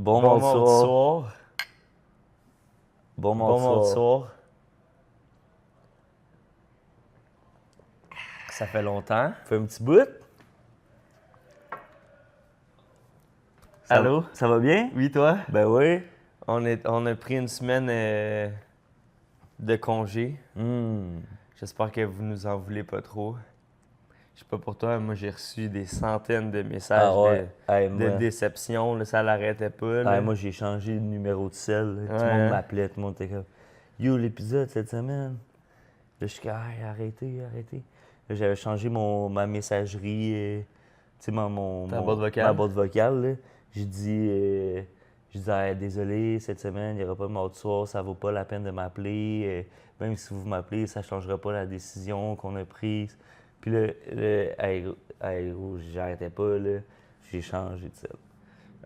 Bon Bon mardi mardi soir. soir. Bon Bon mardi mardi soir. soir. Ça fait longtemps. Fait un petit bout. Allô? Ça va bien? Oui, toi? Ben oui. On a pris une semaine de congé. Hmm. J'espère que vous nous en voulez pas trop. Je sais pas pour toi, moi j'ai reçu des centaines de messages Ah ouais. Hey, de moi, déception. Là, ça l'arrêtait pas. Là. moi j'ai changé de numéro de sel. Là. Ouais, Tout le monde hein? m'appelait, tout le monde était comme Yo, l'épisode cette semaine. Là, je suis comme hey, arrêtez. Là, j'avais changé ma messagerie, tu sais, Ta boîte ma vocale? boîte vocale. Là. J'ai dit, hey, désolé, cette semaine, il n'y aura pas de mardi soir, ça vaut pas la peine de m'appeler. Même si vous m'appelez, ça ne changera pas la décision qu'on a prise. Puis hey, gros, j'arrêtais pas, là. J'ai changé de sel.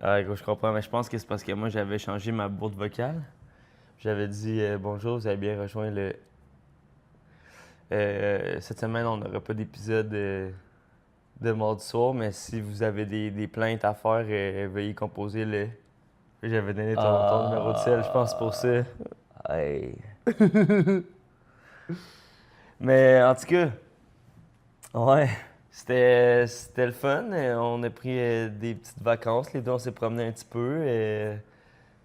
Ah, gros, je comprends, mais je pense que c'est parce que moi j'avais changé ma boîte vocale. J'avais dit bonjour, vous avez bien rejoint le. Cette semaine, on n'aura pas d'épisode de mardi soir, mais si vous avez des plaintes à faire, veuillez composer le. J'avais donné ton numéro de sel, je pense pour ça. Hey. Mais en tout cas, Ouais. c'était le fun. On a pris des petites vacances. Les deux, on s'est promené un petit peu.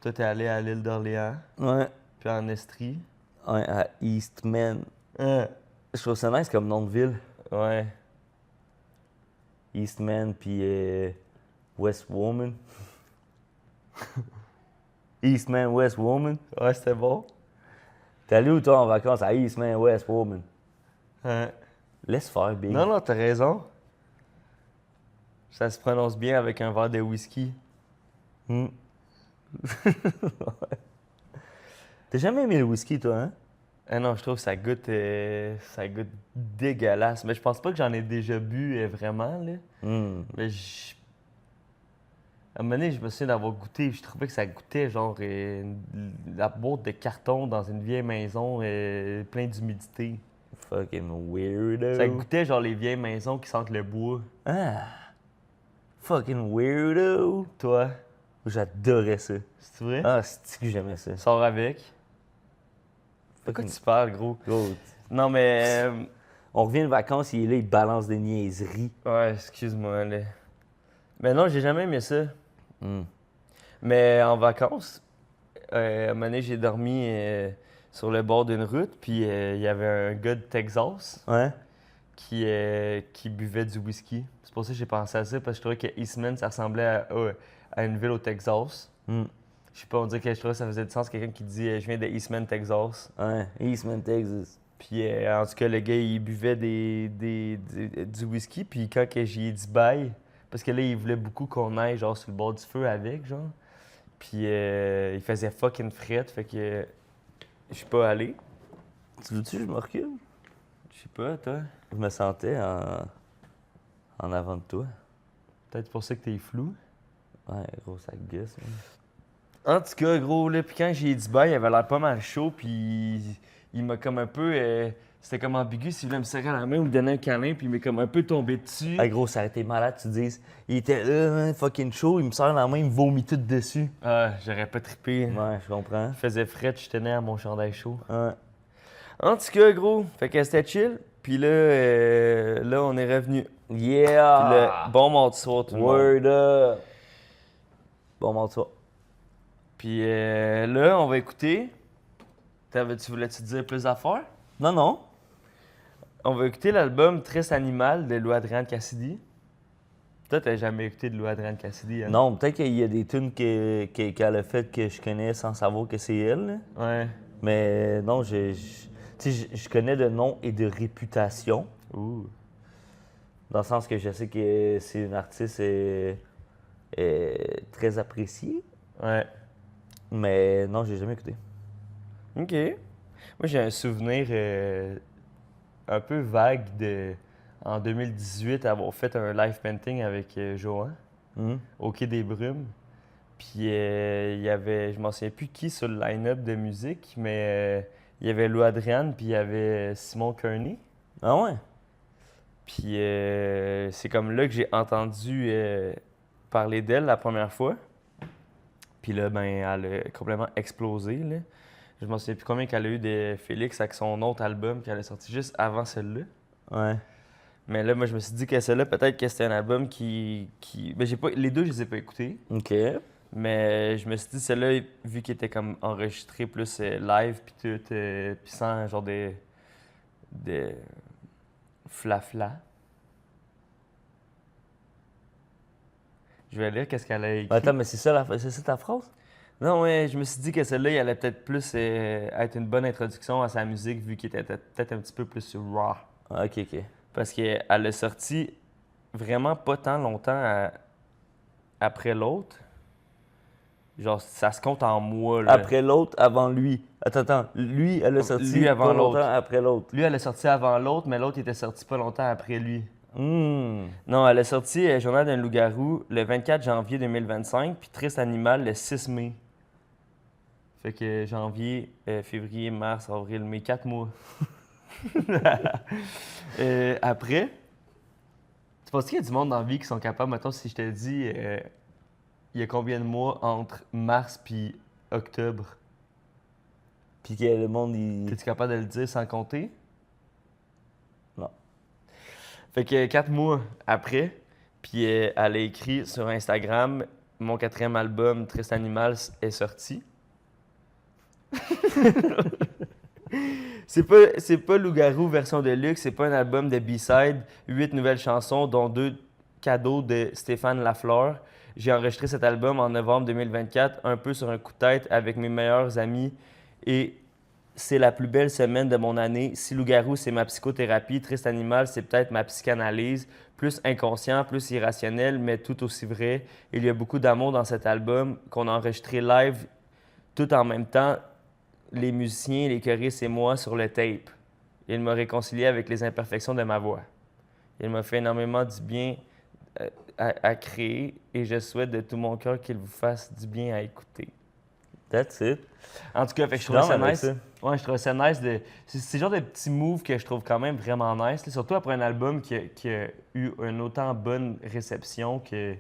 Toi, t'es allé à l'île d'Orléans, Ouais. puis en Estrie. Ouais, à Eastman. Hein? Je trouve ça nice comme nom de ville. Ouais. Eastman puis West Woman. Eastman, West Woman. Ouais, c'était bon. T'es allé où toi en vacances à Eastman, West Woman? Hein? Laisse faire, Big. Non, non, t'as raison. Ça se prononce bien avec un verre de whisky. Hmm. T'as jamais aimé le whisky, toi, hein? Ah non, je trouve que ça goûte dégueulasse. Mais je pense pas que j'en ai déjà bu vraiment, là. Hmm. Mais à un moment donné, je me souviens d'avoir goûté, je trouvais que ça goûtait genre la boîte de carton dans une vieille maison plein d'humidité. Fucking weirdo. Ça goûtait genre les vieilles maisons qui sentent le bois. Ah. Fucking weirdo. Toi, J'adorais ça. c'est vrai? Ah, c'est que j'aimais ça. Sors avec. De quoi Fucking tu parles, gros? gros. Non, mais... On revient de vacances, il est là, il balance des niaiseries. ouais, excuse-moi, là. Mais non, j'ai jamais aimé ça. Hmm. Mais en vacances, à un moment donné, j'ai dormi sur le bord d'une route, puis il y avait un gars de Texas Ouais? qui buvait du whisky. C'est pour ça que j'ai pensé à ça, parce que je trouvais que Eastman, ça ressemblait à une ville au Texas. Hmm. Je sais pas, on dirait que je trouvais que ça faisait du sens, quelqu'un qui dit je viens de Eastman, Texas. Ouais, Eastman, Texas. Puis en tout cas, le gars, il buvait du whisky, puis quand que j'y ai dit bye, parce que là, il voulait beaucoup qu'on aille genre sur le bord du feu avec, genre. Puis il faisait fucking fret, fait que je suis pas allé. Tu veux-tu que je me recule? Je sais pas, toi. Je me sentais en avant de toi. Peut-être pour ça que t'es flou. Ouais, gros, ça gosse. Hein. En tout cas, gros, là, puis quand j'ai dit bye, il avait l'air pas mal chaud, puis il m'a comme un peu... c'était comme ambigu s'il voulait me serrer la main ou me donner un câlin, puis il m'est comme un peu tombé dessus. Hey, gros, ça a été malade, tu dises. Il était là, hein, fucking chaud, il me serre la main, il me vomit tout dessus. Ah, j'aurais pas trippé. Ouais, je comprends. Il faisait fret, je tenais à mon chandail chaud. Ouais. En tout cas, gros, fait que c'était chill. Puis là, on est revenu. Puis Yeah! là, bon mardi soir, tout le monde. Word up! Bon, montre ça. Puis là, on va écouter. Tu voulais-tu dire plus d'affaires? Non, non. On va écouter l'album Triste Animal de Lou Adrienne Cassidy. Toi, t'as jamais écouté de Lou Adrienne Cassidy, hein? Non, peut-être qu'il y a des tunes qu'elle a faites que je connais sans savoir que c'est elle. Là. Ouais. Mais non, tu sais, je connais de nom et de réputation. Ouh. Dans le sens que je sais que c'est une artiste très appréciée. Ouais. Mais non, j'ai jamais écouté. OK. Moi, j'ai un souvenir un peu vague en 2018, avoir fait un live painting avec Johan Mhm. au Quai des Brumes. Puis il y avait, je m'en souviens plus qui sur le line-up de musique, mais il y avait Lou Adrienne, puis il y avait Simon Kearney. Ah ouais? Puis c'est comme là que j'ai entendu parler d'elle la première fois. Puis Puis là, ben, elle a complètement explosé, là. Je m'en souviens plus combien qu'elle a eu de Félix avec son autre album qu'elle a sorti juste avant celle-là. Ouais. Mais là, moi, je me suis dit que celle-là, peut-être que c'était un album qui... Ben, les deux, je les ai pas écoutés. OK. Mais je me suis dit, celle-là, vu qu'il était comme enregistré plus live, puis tout, puis sans genre de flafla. Je vais lire qu'est-ce qu'elle a écrit. Attends, mais c'est ça ta phrase? Non, ouais, je me suis dit que celle-là, il allait peut-être plus être une bonne introduction à sa musique, vu qu'il était peut-être un petit peu plus raw. Ah, OK, OK. Parce qu'elle a sorti vraiment pas tant longtemps après l'autre. Genre, ça se compte en mois, là. Après l'autre, avant lui. Attends. Lui, elle a sorti Lui avant pas longtemps l'autre. après l'autre. Lui, elle a sorti avant l'autre, mais l'autre était sorti pas longtemps après lui. Hum. Non, elle a sorti Journal d'un loup-garou le 24 janvier 2025, puis Triste Animal le 6 mai. Fait que janvier, février, mars, avril, mai, 4 mois. Après, tu penses qu'il y a du monde dans la vie qui sont capables, mettons, si je te dis, il y a combien de mois entre mars puis octobre? Puis que le monde, il... Es-tu capable de le dire sans compter? Non. Fait que 4 mois après, puis elle a écrit sur Instagram, mon 4e album, Triste Animal, est sorti. C'est pas Loup-garou version de luxe, c'est pas un album de B-side, 8 nouvelles chansons, dont 2 cadeaux de Stéphane Lafleur. J'ai enregistré cet album en novembre 2024, un peu sur un coup de tête avec mes meilleurs amis, et c'est la plus belle semaine de mon année. Si Loup-garou, c'est ma psychothérapie, Triste Animal, c'est peut-être ma psychanalyse, plus inconscient, plus irrationnel, mais tout aussi vrai. Il y a beaucoup d'amour dans cet album qu'on a enregistré live tout en même temps, les musiciens, les choristes et moi sur le tape. Il m'a réconcilié avec les imperfections de ma voix. Il m'a fait énormément du bien à créer et je souhaite de tout mon cœur qu'il vous fasse du bien à écouter. That's it. En tout cas, fait que je trouvais ça nice. Ça. Ouais, je trouvais ça nice. C'est le genre de petits moves que je trouve quand même vraiment nice. Là, surtout après un album qui a eu une autant bonne réception que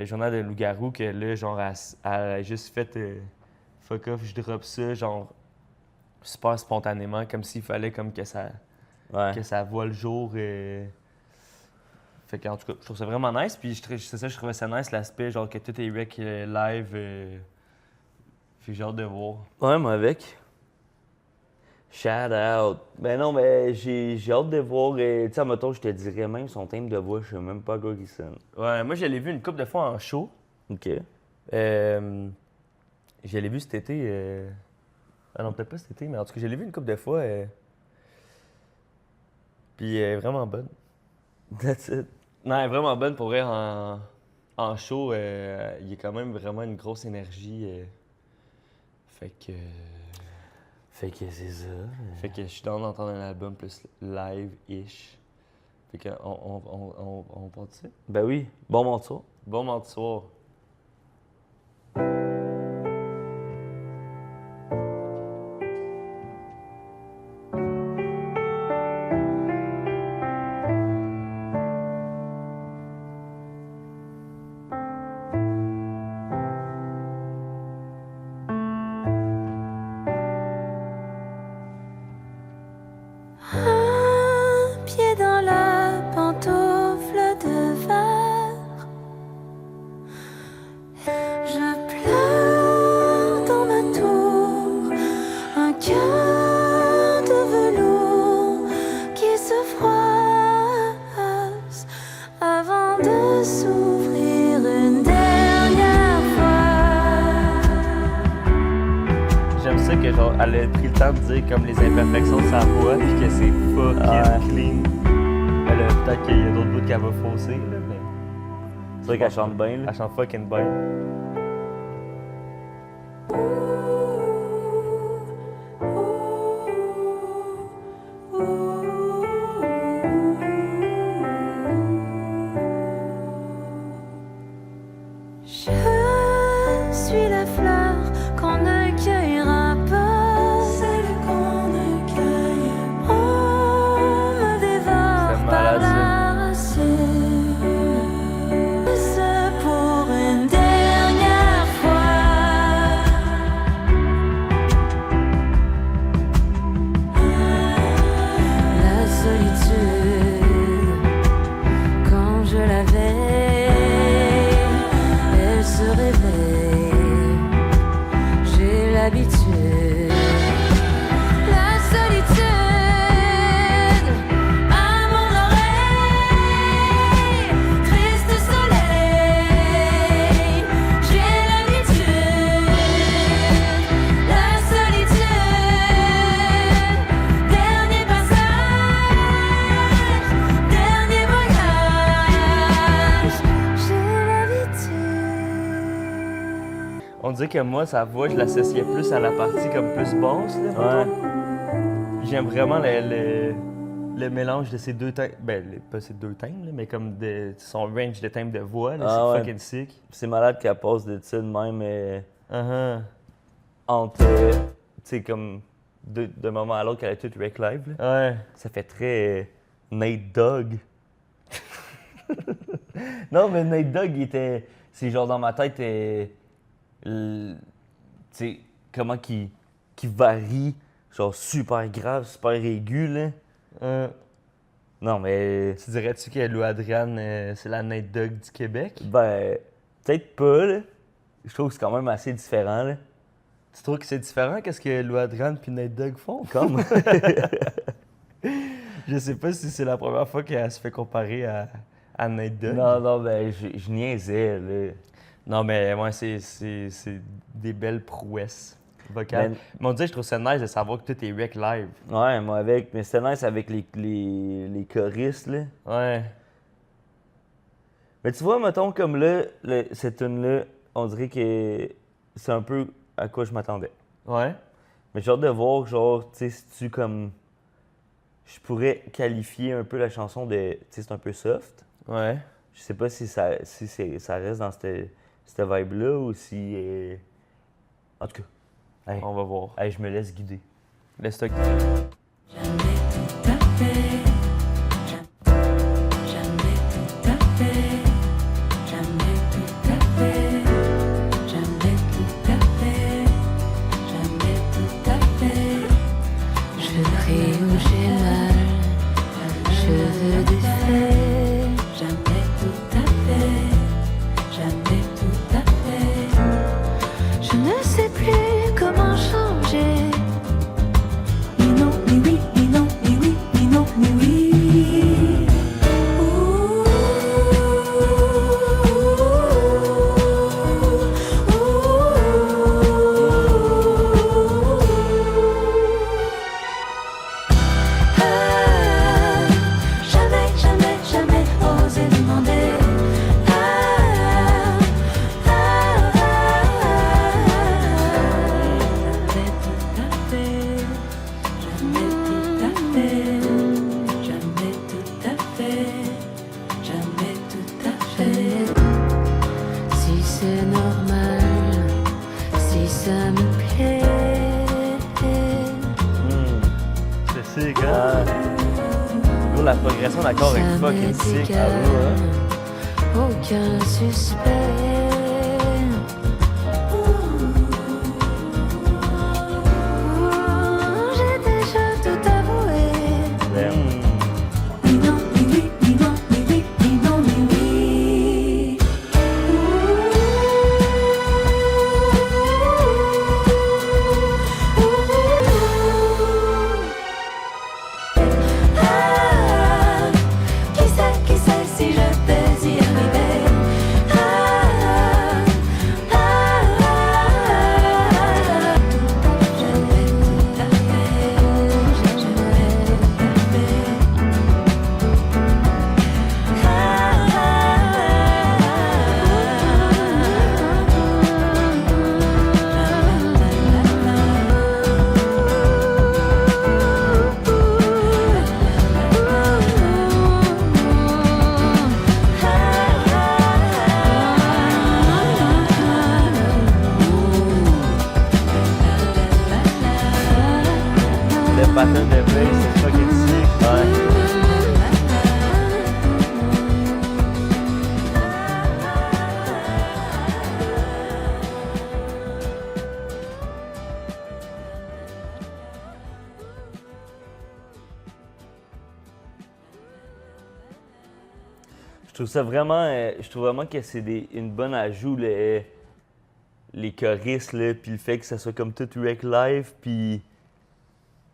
Journal de loup-garou, que là, genre, elle a juste fait fuck off, je drop ça, genre, super spontanément, comme s'il fallait comme que ça voit le jour. Fait qu'en tout cas, je trouve ça vraiment nice. Puis c'est ça, je trouvais ça nice, l'aspect, genre, que tout est rec live. Fait que j'ai hâte de voir. Ouais, moi avec. Shout out. Ben non, mais j'ai hâte de voir. Tu sais, mettons, je te dirais même son thème de voix, je sais même pas quoi il sonne. Ouais, moi, je l'ai vu une couple de fois en show. OK. Je l'ai vu cet été. Ah non, peut-être pas cet été, mais en tout cas, je l'ai vu une couple de fois. Puis elle est vraiment bonne. That's it. Non, elle est vraiment bonne pour vrai en show. Il y a quand même vraiment une grosse énergie. Fait que c'est ça. Fait que je suis dans d'entendre un album plus live-ish. Fait que on part de ça. Ben oui. Bon morceau. Bon mardi soir. Un pied dans la pantoufle de verre. Je pleure dans ma tour. Un cœur de velours qui se froisse avant de s'ouvrir une dernière fois. J'aime ça que genre elle a pris le temps de dire comme les imperfections de sa voix puis que c'est fucking clean. Peut-être qu'il y a d'autres bouts qu'elle va fausser là, mais C'est vrai qu'elle chante bien, là. elle chante fucking bien. Je suis la fleur qu'on ne cueillera pas, celle qu'on ne cueille. On me dévore C'est par malade, ça. la racine. C'est pour une dernière fois. réveil, j'ai l'habitude. La solitude à mon oreille, triste soleil, j'ai l'habitude. La solitude, dernier passage, dernier voyage, j'ai l'habitude. On dirait que moi, sa voix, je l'associais plus à la partie comme plus basse. Là, Ouais. mettons. J'aime vraiment le mélange de ces deux timbres. Pas ces deux timbres, là, mais comme son range de timbres de voix. Là, Ah c'est ouais. fucking sick. C'est malade qu'elle passe de ça de même Uh-huh. entre, tu sais, comme d'un moment à l'autre qu'elle a tout rec live. Là. Ouais. Ça fait très Nate Dogg. Non, mais Nate Dogg, il était. C'est genre dans ma tête, tu sais, comment qu'il varie, genre super grave, super aigu, là. Non, mais. Tu dirais-tu que Lou Adriane, c'est la Nate Dogg du Québec? Ben, peut-être pas, là. Je trouve que c'est quand même assez différent, là. Tu trouves que c'est différent qu'est-ce que Lou Adriane puis Nate Dogg font? Comme. Je sais pas si c'est la première fois qu'elle se fait comparer à Nate Dogg. non, ben, je niaisais, là. Non, mais moi, c'est des belles prouesses vocales. Ben- Mais on dirait, je trouve ça nice de savoir que tout est rec live. Ouais, moi avec. Mais c'était nice avec les choristes, là. Ouais. Mais tu vois, mettons, comme là, cette tune-là, on dirait que c'est un peu à quoi je m'attendais. Ouais. Mais j'ai hâte de voir, genre, tu sais, si tu comme. Je pourrais qualifier un peu la chanson de. Tu sais, c'est un peu soft. Ouais. Je sais pas si ça reste dans cette vibe-là ou si. En tout cas. Hey, On va voir. hey, je me laisse guider. Laisse-toi. Jamais tout à fait, jamais tout à fait, jamais tout à fait, jamais tout à fait, jamais tout à fait. Je ris ou j'ai mal, cheveux défaits, jamais tout à fait, jamais tout à fait. Je ne sais plus comment changer. Ni non, ni oui, ni non, ni oui, ni non, ni oui. Ouh, ah, jamais, jamais, jamais osé demander. Jamais tout à fait, jamais tout à fait. Si c'est normal, si ça me plaît. C'est sick, hein? Gros, la progression d'accord est fucking sick. égal, aucun suspect. J'ai déjà tout avoué. Ni non, ni oui, ni non, ni oui, ni non, ni oui. Ah, qui sait si je peux y arriver. Jamais tout à fait, jamais tout à fait. Le pattern de bass, c'est fucking sick. Ouais. Je trouve ça vraiment. Je trouve vraiment que c'est une bonne ajout, le les choristes, là, puis le fait que ça soit comme tout rec live, puis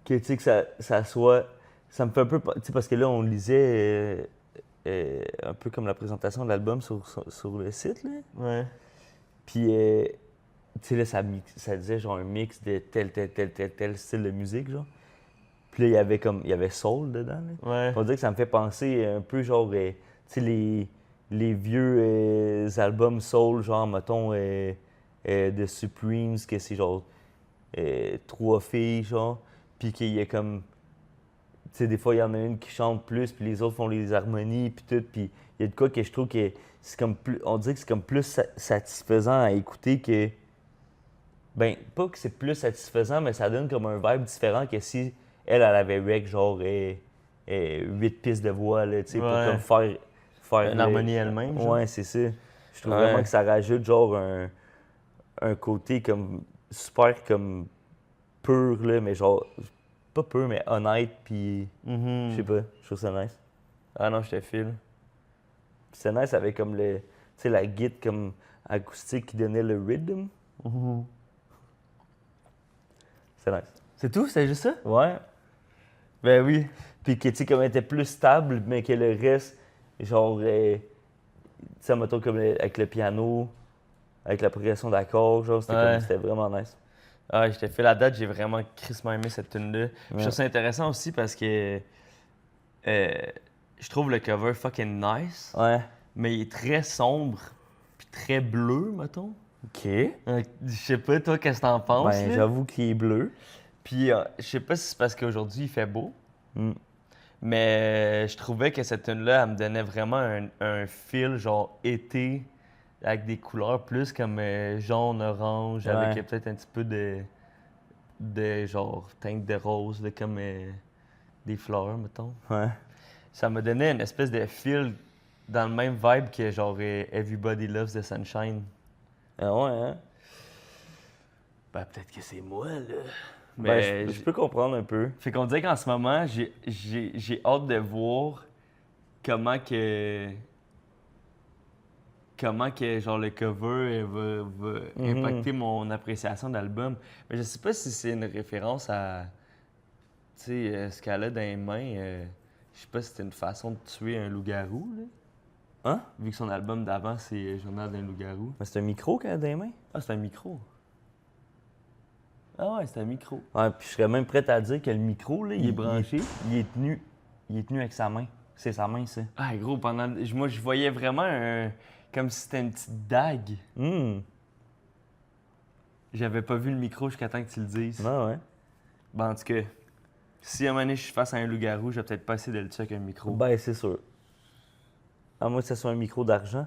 que, tu sais, que ça soit... Ça me fait un peu... Tu sais, parce que là, on lisait un peu comme la présentation de l'album sur le site, là. Ouais. Puis, tu sais, là, ça disait genre un mix de tel style de musique, genre. Puis là, il y avait soul dedans, là. Ouais. On dirait que ça me fait penser un peu, genre, tu sais, les vieux albums soul, genre, mettons, de Supremes, que c'est genre 3 filles, genre, puis qu'il y a comme... Tu sais, des fois, il y en a une qui chante plus, puis les autres font les harmonies, puis tout, puis il y a de quoi que je trouve que c'est comme plus... On dirait que c'est comme plus satisfaisant à écouter que... Ben, pas que c'est plus satisfaisant, mais ça donne comme un vibe différent que si elle avait rec, genre, 8 pistes de voix, là, tu sais, pour Ouais. comme faire Une harmonie elle-même, genre. Ouais, c'est ça. Je trouve Ouais. vraiment que ça rajoute, genre, un côté comme super comme pur, là, mais genre, pas pur, mais honnête, puis je sais pas, je trouve ça nice. Ah non, je te file. Puis c'est nice avec comme tu sais, la guitare comme acoustique qui donnait le rhythm. C'est nice. C'est tout? C'est juste ça? Ouais. Ben oui. Puis que, tu sais, comme elle était plus stable, mais que le reste, genre, tu sais, mettons, comme avec le piano, avec la progression d'accords, genre, Ouais. c'était vraiment nice. Ah, je t'ai fait la date, j'ai vraiment crissement aimé cette tune-là. Puis Je trouve ça intéressant aussi parce que je trouve le cover fucking nice, Ouais. mais il est très sombre puis très bleu, mettons. OK. Je sais pas, toi, qu'est-ce que t'en penses? Ben, là? j'avoue qu'il est bleu. Puis je sais pas si c'est parce qu'aujourd'hui il fait beau, Mm. mais je trouvais que cette tune-là, elle me donnait vraiment un feel genre été avec des couleurs plus comme jaune, orange, Ouais. avec peut-être un petit peu de genre teinte de rose, là, comme des fleurs, mettons. Ouais. Ça me donnait une espèce de feel dans le même vibe que genre Everybody Loves the Sunshine. Ah ouais, hein? Ben peut-être que c'est moi, là. Ben, Mais je peux comprendre un peu. Fait qu'on dirait qu'en ce moment, j'ai hâte de voir comment que genre le cover va impacter mon appréciation d'album. Mais je sais pas si c'est une référence à tu sais ce qu'elle a dans les mains. Je sais pas si c'est une façon de tuer un loup-garou, là. Hein? Vu que son album d'avant, c'est Journal d'un loup-garou. Mais c'est un micro qu'elle a dans les mains? Ah, c'est un micro. Ah ouais, c'est un micro. Ouais, puis je serais même prêt à dire que le micro, là, Il est branché. Il est tenu avec sa main. C'est sa main, ça. Ah gros, moi je voyais vraiment comme si c'était une petite dague. Hum. J'avais pas vu le micro jusqu'à temps que tu le dises. Ouais, ouais. Ben, en tout cas, si à un moment donné je suis face à un loup-garou, je vais peut-être pas essayer de le tuer avec un micro. Ben, c'est sûr. À moins que ce soit un micro d'argent.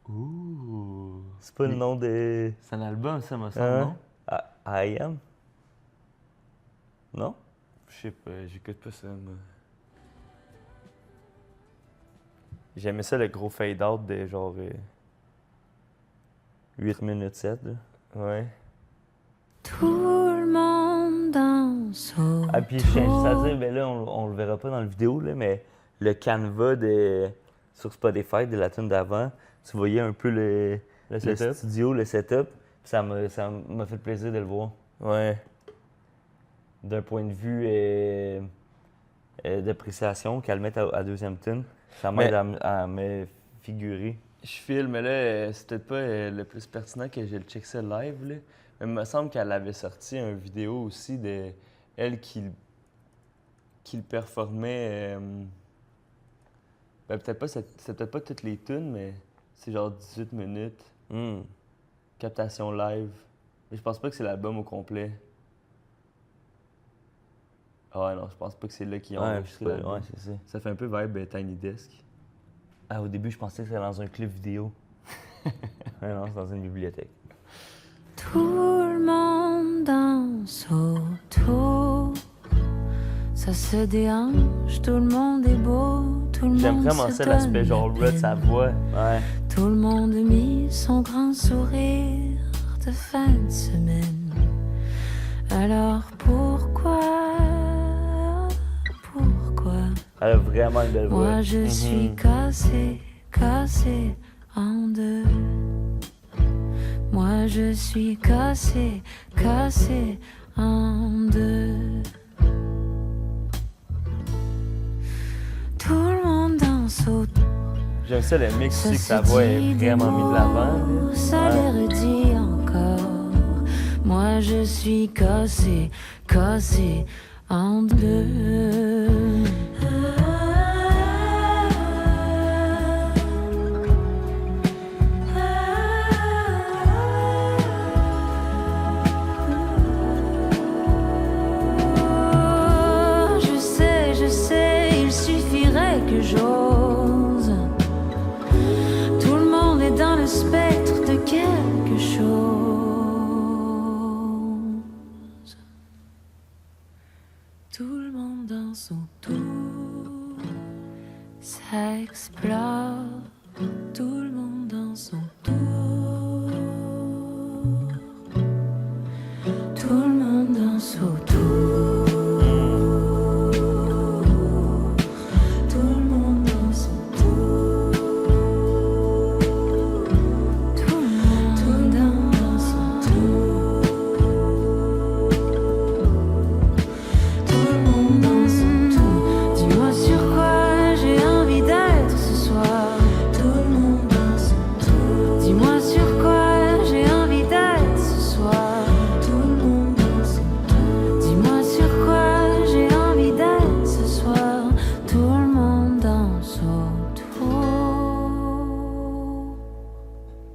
Ouh. C'est pas le nom de... C'est un album, ça, me semble, Hein? non? I Am? Non? Je sais pas, j'écoute pas ça, moi. J'aimais ça, le gros fade-out de genre... 8 minutes 7, là. Ouais. Tout le monde danse autour. Ah, puis je tiens juste à dire, ben là, on le verra pas dans la vidéo, là, mais le canevas sur Spotify de la tune d'avant, tu voyais un peu le setup. studio, le setup, puis ça m'a fait plaisir de le voir. Ouais. D'un point de vue d'appréciation, qu'elle mette à deuxième tune, ça m'aide à me figurer. Je file, mais là, c'est peut-être pas le plus pertinent que je le check ça live, là. Mais il me semble qu'elle avait sorti une vidéo aussi de elle qui le performait. Ben, peut-être pas, c'est peut-être pas toutes les tunes, mais c'est genre 18 minutes. Hum. Captation live. Mais je pense pas que c'est l'album au complet. Ah ouais, non, je pense pas que c'est là qu'ils ont Ouais, enregistré l'album. ouais, c'est ça. Ça fait un peu vibe Tiny Desk. Ah, au début, je pensais que c'était dans un clip vidéo. Ouais, non, c'est dans une bibliothèque. Tout le monde danse autour. Ça se déhanche, tout le monde est beau, tout le J'aime monde vraiment se ça, l'aspect donne genre la raw de sa peine. voix. Ouais. Tout le monde mit son grand sourire de fin de semaine. Alors pourquoi Elle a vraiment une belle voix. moi je suis cassée en deux? Moi je suis cassée, cassée en deux. Tout le monde danse autour. J'aime ça le mix aussi, que sa voix est vraiment mise de l'avant. Là. Ça les redit encore. Moi je suis cassée, cassée en deux. Je sais, il suffirait que j'ose. Tout le monde est dans le spectre de quelque chose. Tout le monde danse autour, ça explore. Tout le monde danse autour. Tout le monde danse autour.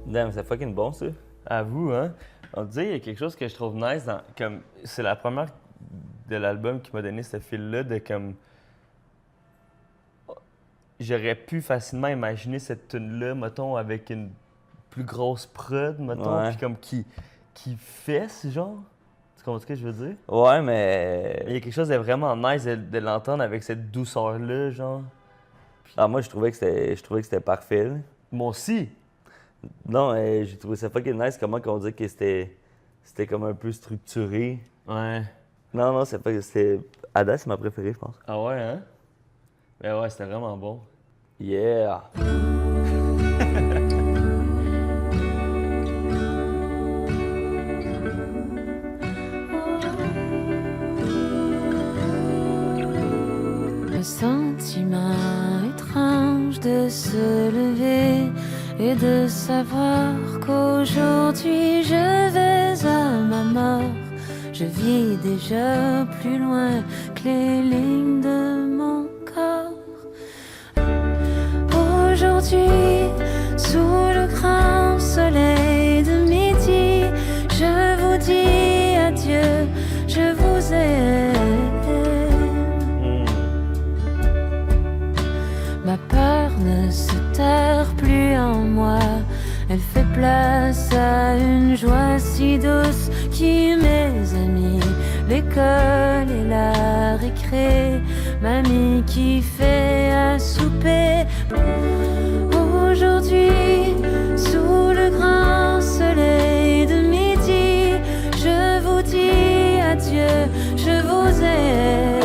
Damn, c'est fucking bon, ça. À vous, hein? On dit, il y a quelque chose que je trouve nice dans. Comme, c'est la première de l'album qui m'a donné ce fil-là de comme. J'aurais pu facilement imaginer cette tune-là, mettons, avec une plus grosse prod, mettons, Ouais. puis comme qui fesse, genre. Tu comprends ce que je veux dire? Ouais, mais. Il y a quelque chose de vraiment nice de l'entendre avec cette douceur-là, genre. Ah, moi, je trouvais que c'était parfait, là. Moi aussi. Non, j'ai trouvé ça fucking nice, comment qu'on dit que c'était comme un peu structuré. Ouais. Non, c'était. Ada, c'est ma préférée, je pense. Ah ouais, hein? Ben ouais, c'était vraiment bon. Yeah! Le sentiment étrange de se lever et de savoir qu'aujourd'hui je vais à ma mort. Je vis déjà plus loin que les lignes de mon corps. Aujourd'hui, sous le grand soleil de midi, je vous dis adieu, je vous aime. Ma peur ne se terre plus en moi. Elle fait place à une joie si douce qui mes amis, l'école et la récré, mamie qui fait à souper. Aujourd'hui, sous le grand soleil de midi, je vous dis adieu, je vous aime.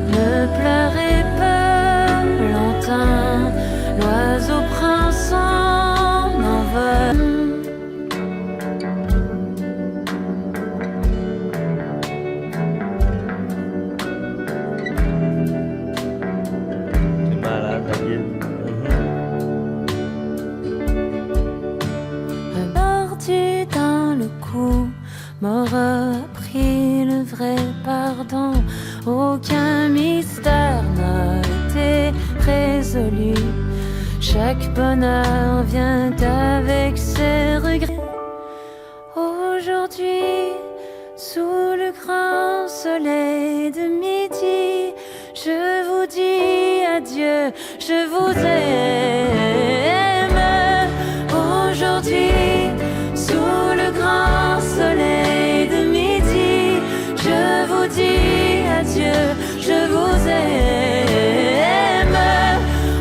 Ne pleurez pas longtemps, l'oiseau prend son envol. C'est malade, la guide. Un mordu dans le cou m'aura appris le vrai pardon. Aucun mystère n'a été résolu. Chaque bonheur vient avec ses regrets. Aujourd'hui, sous le grand soleil de midi, je vous dis adieu, je vous aime. Aujourd'hui, sous le grand soleil de midi, je vous dis adieu, je vous aime.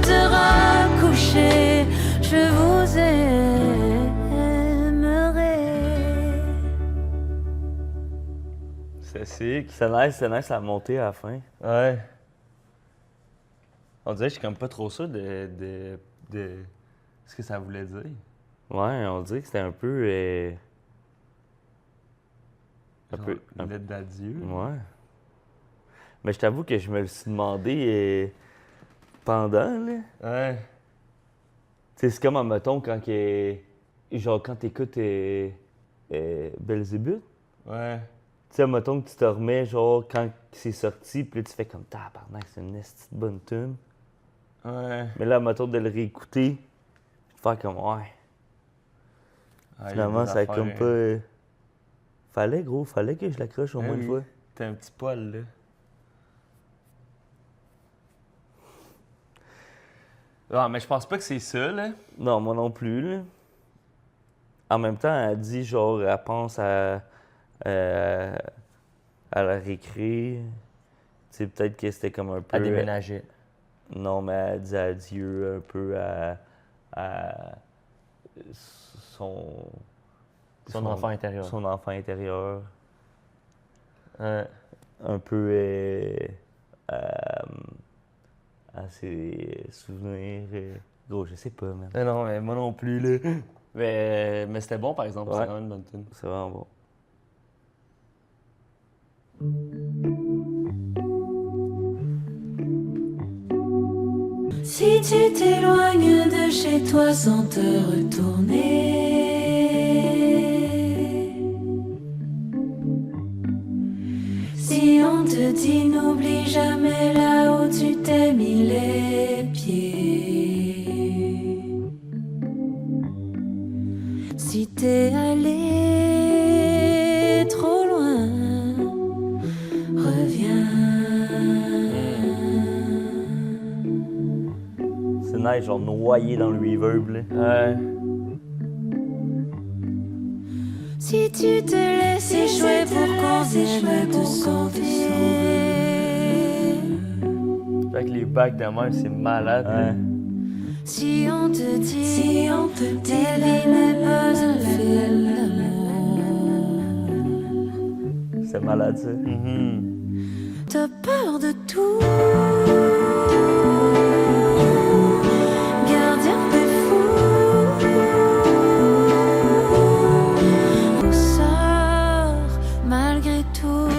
Sera couché, je vous aimerai. C'est sick. C'est nice la montée à la fin. Ouais. On dirait que je suis comme pas trop sûr de ce que ça voulait dire. Ouais, on dirait que c'était un peu. Un Genre, peu. une lettre d'adieu. Ouais. Mais je t'avoue que je me le suis demandé pendant, là. Ouais. Tu sais, c'est comme, mettons, genre, quand t'écoutes Belzébuth. Ouais. Tu sais, mettons que tu te remets, genre, quand c'est sorti, puis là, tu fais comme, tabarnak, c'est une esti de bonne tune. Ouais. Mais là, mettons de le réécouter, de faire comme, ouais. Ah, il y a Finalement, des ça a affaires, comme hein. pas. Fallait que je l'accroche au Eh moins une oui. fois. T'as un petit poil, là. Ah, mais je pense pas que c'est ça, là. Non, moi non plus, là. En même temps, elle dit, genre, elle pense à la récré. Tu sais, peut-être que c'était comme un peu. À déménager. Non, mais elle dit adieu un peu à Son enfant intérieur. Son enfant intérieur. Ouais. Un peu à ses souvenirs. Gros, je sais pas, man. Non, mais moi non plus, là. Mais c'était bon, par exemple. Ouais. C'est vraiment une bonne tune. C'est vraiment bon. Si tu t'éloignes de chez toi sans te retourner, si on te dit n'oublie jamais là où tu t'es mis les pieds, si t'es allé trop loin, reviens. C'est nice, genre noyé dans le reverb, là. Ouais. Si tu te laisses échouer pour qu'on vienne te sauver. Fait que les bacs de même, c'est malade, là. Ouais. Si on te dit, ta vie n'est pas un film d'amour. C'est malade, ça. T'as peur de tout. Gardien des fous. On sort malgré tout.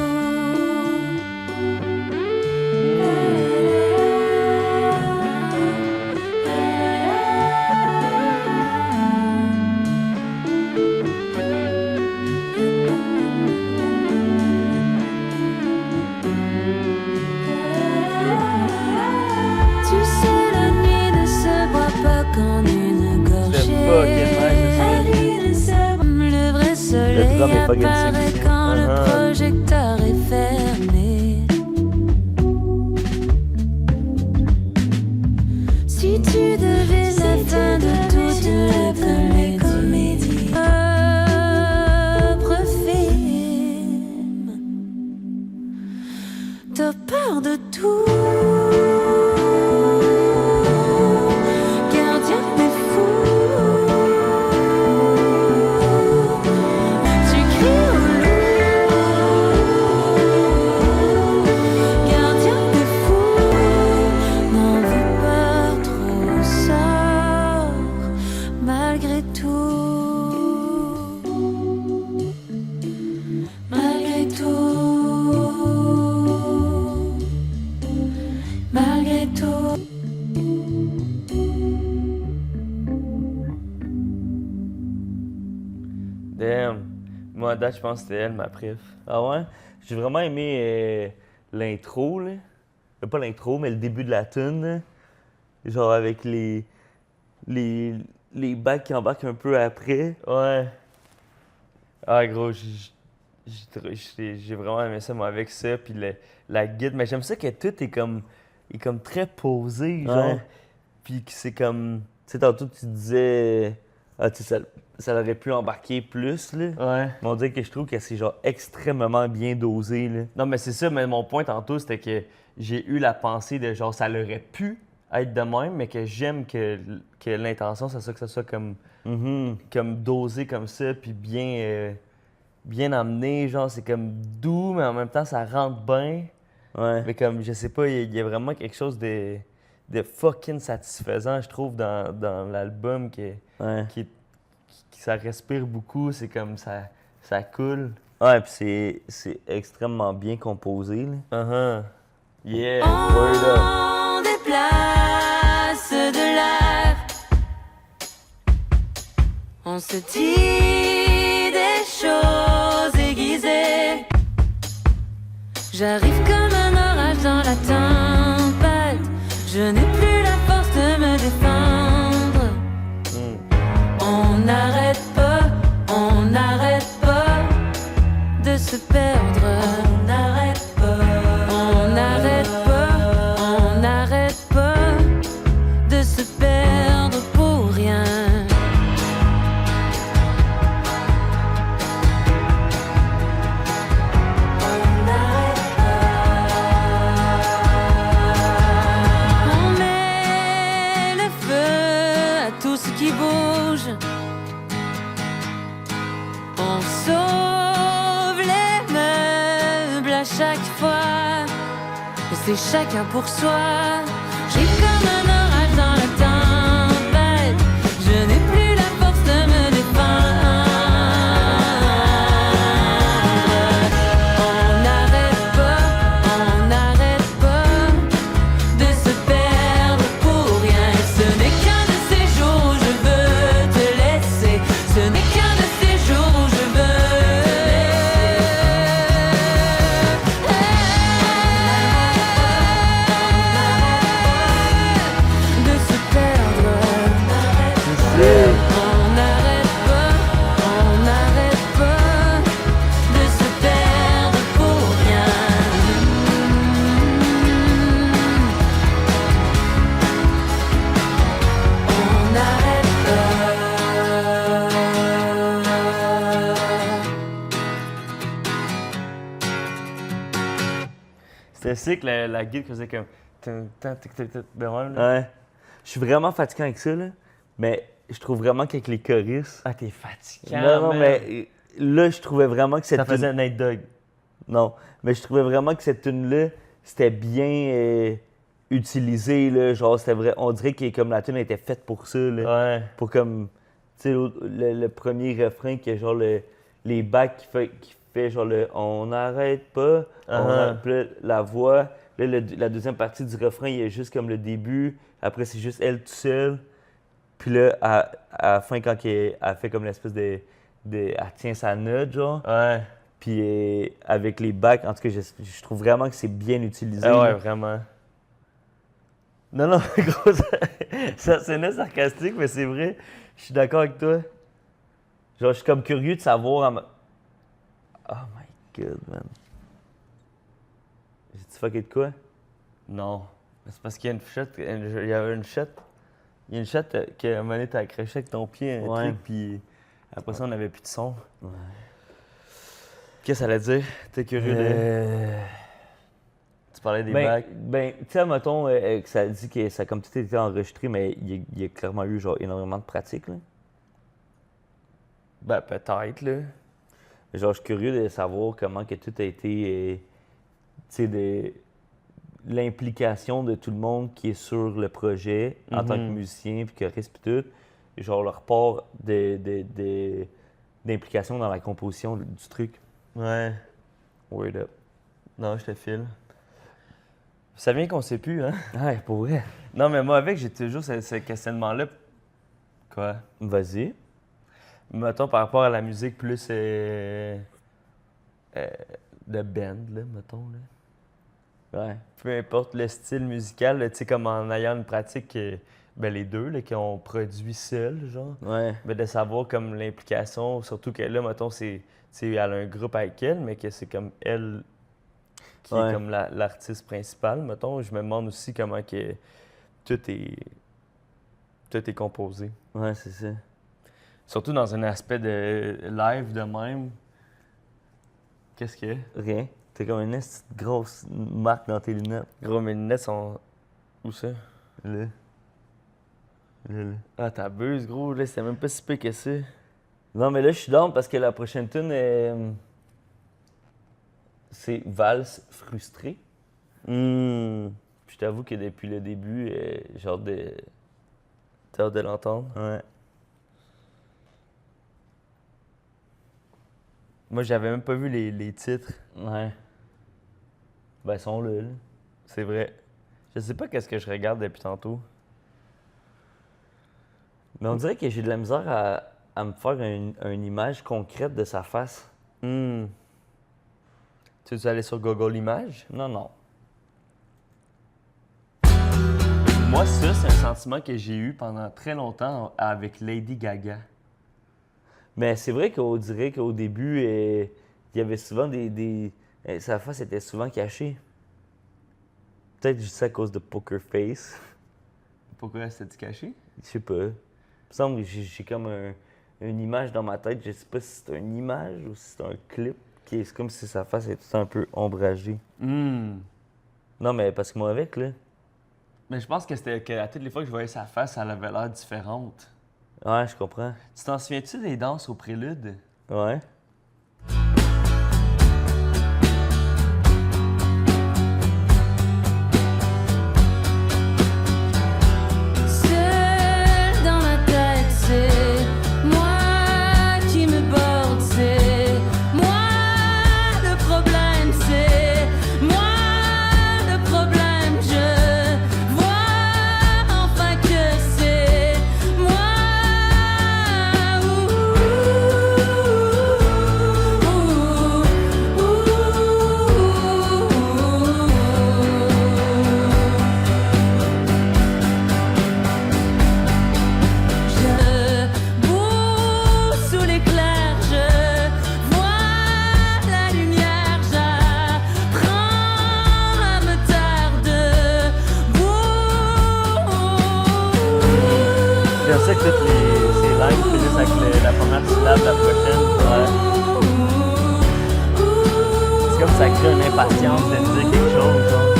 Tu sais, la nuit ne se boit pas qu'en une gorgée. fucking nice, Le vrai soleil drum est fucking apparaît sexy. quand le projecteur est fermé. Si tu devais la fin de toutes les comédies, propre film, t'as peur de tout. Gardien des fous. Tu cries au loup. Gardien des fous. N'en veux pas trop, sors malgré tout. Malgré tout. Malgré tout. Damn. Moi, à date, je pense que c'était elle, ma préf. Ah ouais? J'ai vraiment aimé l'intro, là. Pas l'intro, mais le début de la tune, là. Genre avec les bacs qui embarquent un peu après. Ouais. Ah, gros, j'ai vraiment aimé ça, moi, avec ça, puis la guide. Mais j'aime ça que tout est comme très posé, genre. Ouais. Puis que c'est comme... Tu sais, tantôt, tu disais... Ah, tu sais, ça aurait pu embarquer plus, là. Ouais. Mais on dirait que je trouve que c'est genre extrêmement bien dosé, là. Non, mais c'est ça, mais mon point tantôt, c'était que j'ai eu la pensée de genre, ça l'aurait pu être de même, mais que j'aime que l'intention, c'est ça, que ça soit comme dosé comme ça, puis bien amené, genre, c'est comme doux, mais en même temps, ça rentre bien. Ouais. Mais comme, je sais pas, il y a vraiment quelque chose de de fucking satisfaisant, je trouve, dans l'album, Ouais. ça respire beaucoup, c'est comme ça coule. Ouais, puis c'est extrêmement bien composé, là. Uh-huh. Yeah, word up. On déplace de l'air. On se dit des choses aiguisées. J'arrive comme un orage dans la tempête. Je n'ai plus la force de me défendre. On n'arrête pas de se perdre. On n'arrête pas de se perdre pour rien. On met le feu à tout ce qui bouge. On sauve les meubles à chaque fois. Et c'est chacun pour soi. J'ai comme un orage dans la tempête. Je n'ai plus la force de me défendre. On n'arrête pas de se perdre pour rien. Et ce n'est qu'un de ces jours où je veux te laisser. Ce n'est qu'un de ces jours où je veux de se perdre. On n'arrête pas de se perdre pour rien. On n'arrête C'était sick, la guide faisait comme... de même, là. Ouais. Je suis vraiment fatigué avec ça, là. Mais je trouve vraiment qu'avec les choristes. Ah, t'es fatiguant, Non, man. mais là, je trouvais vraiment que cette Ça faisait tune- Nate Dogg. Non, mais je trouvais vraiment que cette tune-là, c'était bien utilisé, là. Genre, c'était vrai. On dirait que comme la tune était faite pour ça, là. Ouais. Pour comme, tu sais, le premier refrain qui est genre les bacs qui fait genre le on n'arrête pas, puis là, la voix, là, la deuxième partie du refrain, il y a juste comme le début, après c'est juste elle tout seule, puis là, à la fin, quand elle fait comme l'espèce elle tient sa note, genre, Ouais. puis avec les bacs, en tout cas, je trouve vraiment que c'est bien utilisé. Ah ouais, là. vraiment. Non, non, gros, ça sonnait sarcastique, mais c'est vrai. Je suis d'accord avec toi. Genre, je suis comme curieux de savoir. Oh my god, man. J'ai-tu fucké de quoi? Non. C'est parce qu'il y a une shot, il y avait une shot. Il y a une shot que un moment donné, t'as accroché avec ton pied, un Ouais. truc, puis après ça, on n'avait plus de son. Qu'est-ce que ça allait dire? T'es curieux de... Tu parlais des bacs. Ben, tu sais, mettons que ça dit que ça a comme tout été enregistré, mais il y a clairement eu genre énormément de pratique, là. Ben, peut-être, là. Genre, je suis curieux de savoir comment que tout a été, tu sais, l'implication de tout le monde qui est sur le projet en tant que musicien, puis choriste, puis tout. Genre, leur part d'implication dans la composition du truc. Ouais. Word up. Non, je te file. Ça vient qu'on sait plus, hein? Ouais, pour vrai. Non, mais moi, avec, j'ai toujours ce questionnement-là. Quoi? Vas-y. Mettons, par rapport à la musique plus de band, là, mettons, là. Ouais. Peu importe le style musical, là, tu sais, comme en ayant une pratique, ben les deux, là, qui ont produit seuls, genre. Ouais. Ben, de savoir comme l'implication, surtout que là, mettons, c'est, tu sais, elle a un groupe avec elle, mais que c'est comme elle qui Ouais. est comme l'artiste principal, mettons. Je me demande aussi comment que tout est composé. Ouais, c'est ça. Surtout dans un aspect de live de même. Qu'est-ce qu'il y a? Rien. T'as comme une petite grosse marque dans tes lunettes. Gros, mes lunettes sont... Où ça? Là. Là. Ah, t'abuses, gros, là, c'était même pas si pire que ça. Non, mais là, je suis down parce que la prochaine tune c'est Valse frustrée. Je Je t'avoue que depuis le début, j'ai hâte de... T'as hâte de l'entendre? Ouais. Moi, j'avais même pas vu les titres. Ouais. Ben, ils sont là. C'est vrai. Je sais pas qu'est-ce que je regarde depuis tantôt. Mais on dirait que j'ai de la misère à me faire une image concrète de sa face. Tu veux aller sur Google Images? Non, non. Moi, ça, c'est un sentiment que j'ai eu pendant très longtemps avec Lady Gaga. Mais c'est vrai qu'on dirait qu'au début, il y avait souvent sa face était souvent cachée. Peut-être juste à cause de Poker Face. Pourquoi c'était caché? Je sais pas. Il me semble que j'ai comme une image dans ma tête. Je sais pas si c'est une image ou si c'est un clip. C'est comme si sa face était tout un peu ombragée. Non, mais parce que moi avec, là. Mais je pense que c'était qu'à toutes les fois que je voyais sa face, elle avait l'air différente. Ouais, je comprends. Tu t'en souviens-tu des danses au prélude? Ouais. Seul dans ma tête, c'est moi qui me borde, c'est moi le problème, c'est moi le problème. Je vois enfin que c'est moi. Je bouge sous l'éclair, je vois la lumière, j'apprends à me taire debout. Je sais que toutes ces lines finissent avec la première syllabe de la prochaine. Ouais. C'est comme ça crée une impatience de dire quelque chose, genre.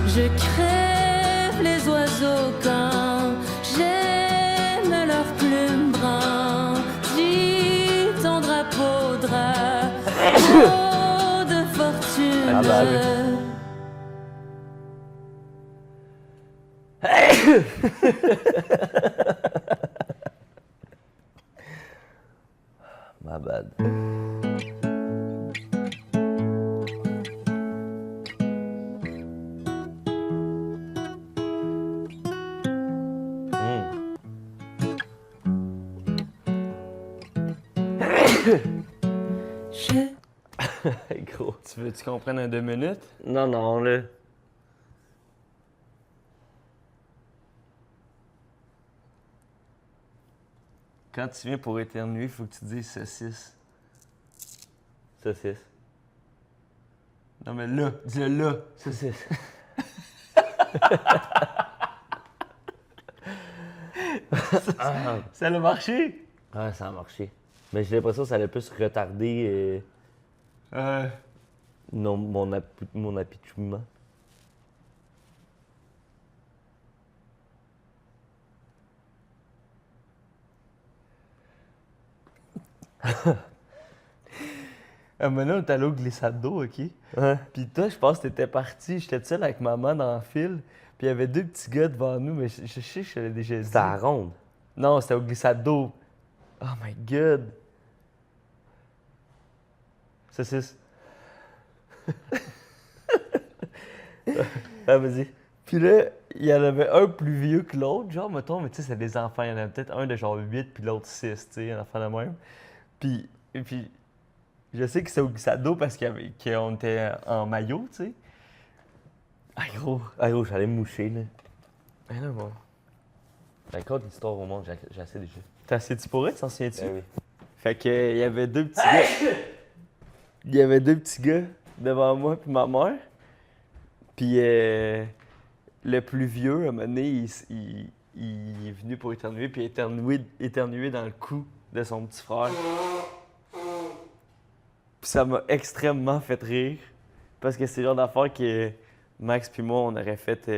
Je crève les oiseaux quand j'aime leurs plumes branchies, ton drapeau, drapeau de fortune. Ah bah My bad. Je Gros. Tu veux-tu qu'on prenne un 2 minutes? Non, non, là. Quand tu viens pour éternuer, il faut que tu dises saucisse. Saucisse. Non, mais là, dis-le là. Saucisse. Ça a marché? Ah, ça a marché. Mais j'ai l'impression que ça allait plus retarder mon appétissement. Maintenant, on est allé au glissade d'eau, OK? Ouais. Puis toi, je pense que t'étais parti. J'étais seul avec maman dans le fil. Puis il y avait 2 petits gars devant nous, mais je sais que je te l'ai déjà dit. C'était à la ronde. Non, c'était au glissade d'eau. Oh my God! Saucisse. Ah, vas-y. Puis là, il y en avait un plus vieux que l'autre, genre, mettons, mais tu sais, c'est des enfants. Il y en avait peut-être un de genre 8 puis l'autre 6, tu sais, un enfant de même. Puis je sais que c'est au glissade d'eau parce qu'on était en maillot, tu sais. Ah, gros, j'allais me moucher, là. Ben là, bon. Raconte l'histoire au monde, j'ai assez déjà. T'as assez-tu pour être, t'en souviens-tu? Eh oui. Fait que, il y avait 2 petits gars. Il y avait 2 petits gars devant moi puis ma mère. Puis le plus vieux, à un moment donné, il est venu pour éternuer, puis éternuer dans le cou de son petit frère. Puis ça m'a extrêmement fait rire, parce que c'est le genre d'affaire que Max puis moi, on aurait fait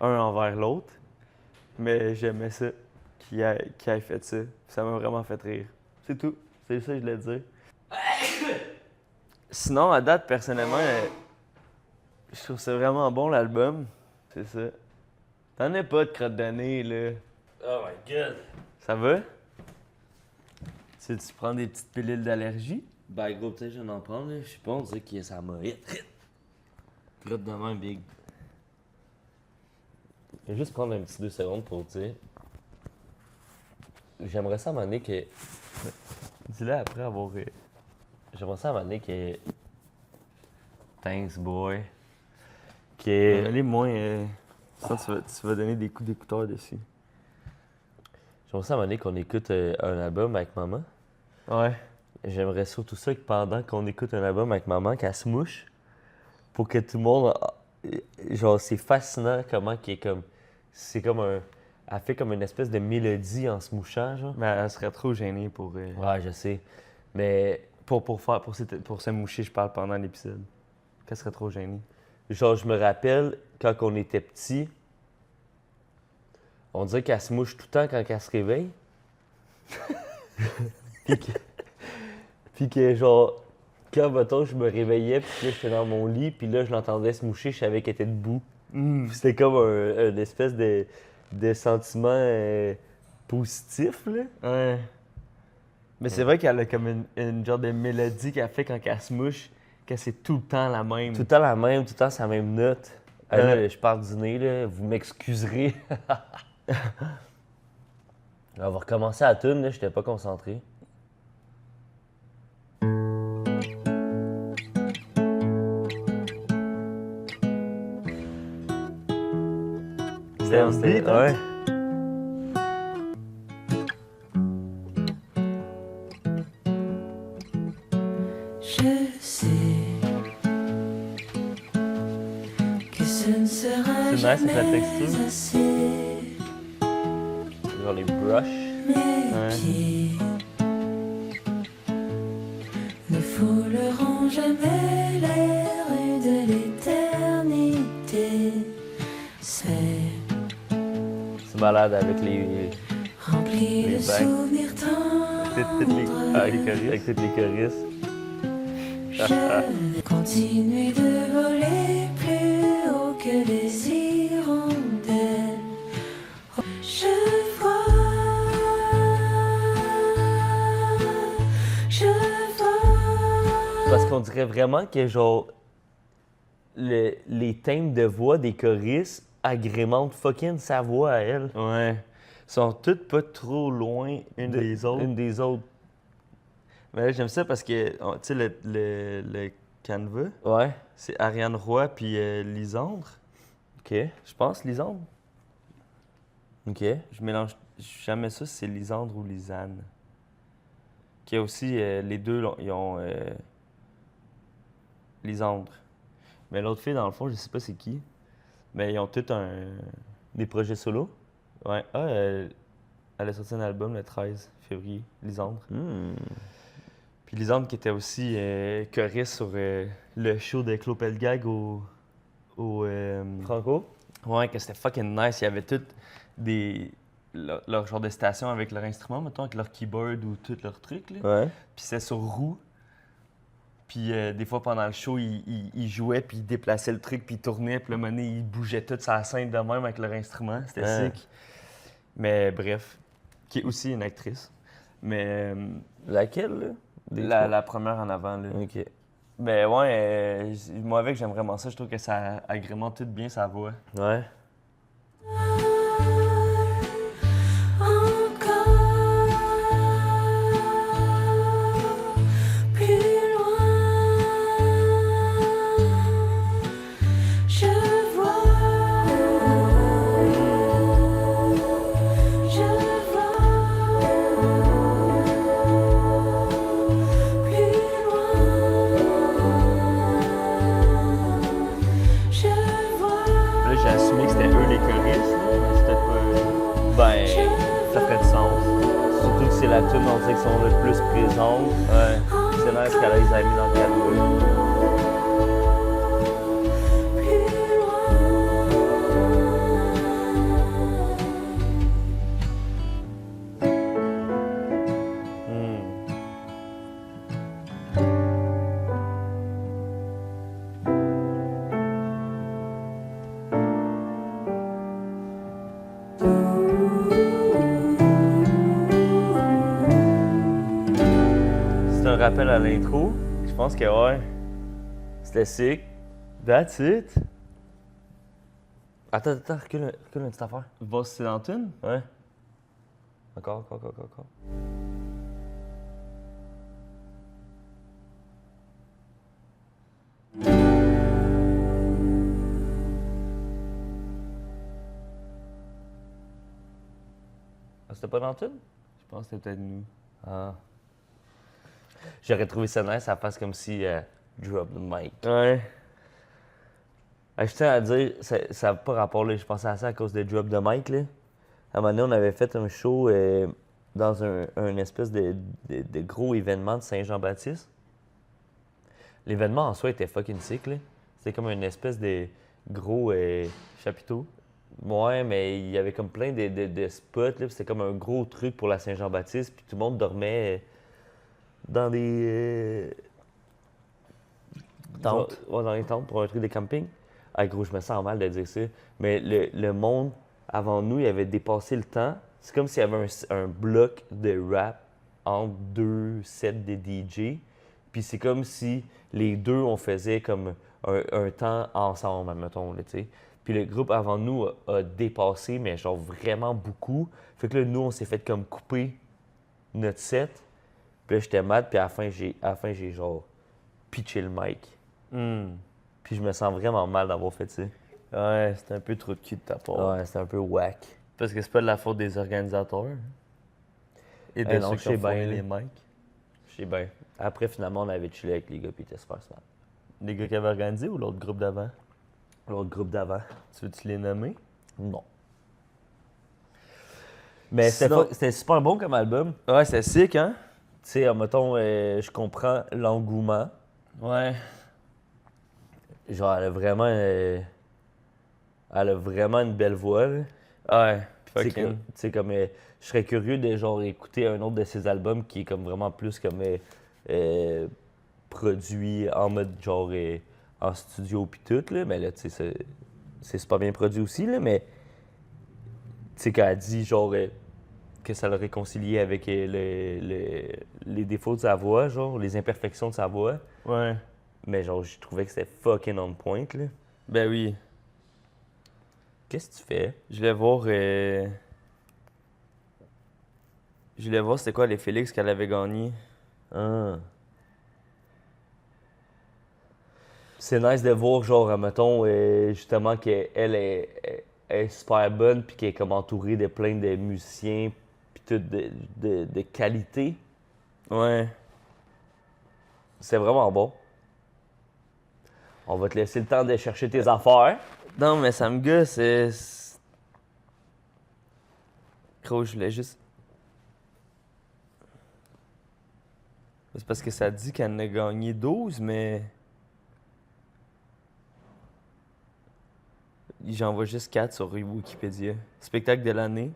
un envers l'autre. Mais j'aimais ça, qu'il ait fait ça. Ça m'a vraiment fait rire. C'est tout. C'est ça que je voulais dire. Sinon, à date, personnellement, je trouve ça vraiment bon l'album. C'est ça. T'en as pas de crotte de nez, là. Oh my god! Ça va? Tu prends des petites pilules d'allergie? Ben gros, peut-être je vais en prendre, là. Je sais pas, on dirait que ça m'a hit. Crotte de main, big. Je vais juste prendre un petit 2 secondes pour dire. J'aimerais ça à un moment donné que. Dis-le après avoir. J'aimerais ça à un moment donné que. Thanks, boy. Que. Allez, moins. Ça, tu vas donner des coups d'écouteur dessus. J'aimerais ça à un moment donné qu'on écoute un album avec maman. Ouais. J'aimerais surtout ça que pendant qu'on écoute un album avec maman, qu'elle se mouche. Pour que tout le monde. Genre, c'est fascinant comment qu'il est comme. C'est comme un. Elle fait comme une espèce de mélodie en se mouchant, genre. Mais elle serait trop gênée pour. Ouais, je sais. Mais. Pour se moucher, je parle pendant l'épisode. Qu'elle serait trop gênée. Genre, je me rappelle, quand on était petit, on dirait qu'elle se mouche tout le temps quand elle se réveille. puis que, genre, quand, mettons, je me réveillais, puis là, j'étais dans mon lit, puis là, je l'entendais se moucher, je savais qu'elle était debout. Puis c'était comme un espèce de sentiment positif, là. Ouais. Mais c'est vrai qu'elle a comme une genre de mélodie qu'elle fait quand elle se mouche, que c'est tout le temps la même. Tout le temps la même, tout le temps c'est la même note. Là, je pars du nez, là, vous m'excuserez. On va recommencer à la tune, là, j'étais pas concentré. C'était un beat, hein? Ouais. Je sais que ce ne sera nice avec la jamais texture. assez. Genre les brushes. Mes pieds ne fouleront jamais les rues de l'éternité. C'est C'est malade avec les rempli de vagues. souvenirs toutes les, tendres. avec toutes les choristes. Je vais continuer de voler plus haut que les hirondelles. Oh, je vois. Parce qu'on dirait vraiment que genre les thèmes de voix des choristes agrémentent fucking sa voix à elle. Ouais. Ils sont toutes pas trop loin une des autres. Une des autres. Mais là, j'aime ça parce que, tu sais, le canevas, Ouais. c'est Ariane Roy puis Lisandre. OK. Je pense, Lisandre. OK. Je mélange jamais ça si c'est Lisandre ou Lisanne. Qui a aussi, les deux, ils ont Lisandre. Mais l'autre fille, dans le fond, je sais pas c'est qui. Mais ils ont tous Des projets solo? Ouais. Ah, elle a sorti un album le 13 février, Lisandre. Puis Lisandre qui était aussi choriste sur le show de Claude Pelgag au Franco? Ouais, que c'était fucking nice. Il y avait toutes leur genre de station avec leur instrument, mettons, avec leur keyboard ou tout leur truc. Là. Ouais. Puis c'était sur roue. Puis des fois, pendant le show, ils jouaient, puis ils déplaçaient le truc, puis ils tournaient. Puis le moment donné, ils bougeaient toute sa scène de même avec leur instrument. C'était Ouais. sick. Mais bref, qui est aussi une actrice. Mais Laquelle, là? Des la première en avant, là. trois? OK. Mais ouais, moi avec, j'aime vraiment ça. Je trouve que ça agrémente tout bien sa voix. Ouais. Encore plus loin, je vois, je vois plus loin, je vois. Là, j'ai assumé que c'était eux les choristes, là, mais c'était pas. Ben, Ça ferait du sens. surtout que c'est la tune, on dirait qu'ils sont le plus présentes. Ouais. C'est nice qu'elle les a mis dans le canevas. Plus loin. rappelle à l'intro. Je pense que ouais. C'était sick. That's it. Attends, recule une petite affaire. Va c'est dans une? Ouais. Encore. Ah, c'était pas dans le tune? Je pense que c'était peut-être nous. Ah. J'aurais trouvé ça nice, ça fasse comme si drop the mic. Ouais. Je tiens à dire, ça n'a pas rapport, là, je pensais à ça à cause des drop the mic. Là. À un moment donné, on avait fait un show dans un espèce de gros événement de Saint-Jean-Baptiste. L'événement en soi était fucking sick. Là. C'était comme une espèce de gros Chapiteau. Ouais, mais il y avait comme plein de spots. Là, puis c'était comme un gros truc pour la Saint-Jean-Baptiste. Puis tout le monde dormait dans des Tentes. Ouais, dans les tentes pour un truc de camping. Ah, gros, je me sens mal de dire ça. Mais le monde, avant nous, il avait dépassé le temps. C'est comme s'il y avait un bloc de rap entre deux sets de DJ. Puis c'est comme si les deux, on faisait comme un temps ensemble, admettons, là, tu sais. Puis le groupe avant nous a dépassé, mais genre vraiment beaucoup. Fait que là, nous, on s'est fait comme couper notre set. Puis là, j'étais mad, puis à la fin, j'ai genre pitché le mic. Puis je me sens vraiment mal d'avoir fait ça. Ouais, c'était un peu trop de cul de ta part. Ouais, c'était un peu whack. Parce que c'est pas de la faute des organisateurs. Et de non, ceux je qui sais ont fourni bien, les mics. Je sais bien. Après, finalement, on avait chillé avec les gars, puis ils étaient super smart. Les gars qui avaient organisé ou l'autre groupe d'avant? L'autre groupe d'avant? Tu veux-tu les nommer? Non. Mais Sinon- c'était super bon comme album. Ouais, c'est sick, hein? Tu sais, mettons, je comprends l'engouement. Ouais. Genre, elle a vraiment une belle voix, là. Ouais. Tu Fucking. sais, comme, je serais curieux de, genre, écouter un autre de ses albums qui est comme vraiment plus comme produit en mode, genre, en studio pis tout, là. Mais là, tu sais, c'est super bien produit aussi, là, mais... Tu sais, quand elle dit, genre, que ça le réconciliait avec les défauts de sa voix, genre, les imperfections de sa voix. Ouais. Mais genre, je trouvais que c'était fucking on point, là. Ben oui. Qu'est-ce que tu fais? Je voulais voir. Je voulais voir c'était quoi les Félix qu'elle avait gagné. Ah. C'est nice de voir, genre, mettons, justement, qu'elle est super bonne, puis qu'elle est comme entourée de plein de musiciens, puis tout de qualité. Ouais. C'est vraiment bon. On va te laisser le temps de chercher tes affaires. Non, mais ça me gosse. Gros, je voulais juste. C'est parce que ça dit qu'elle en a gagné 12, mais. J'en vois juste 4 sur Wikipédia. Spectacle de l'année.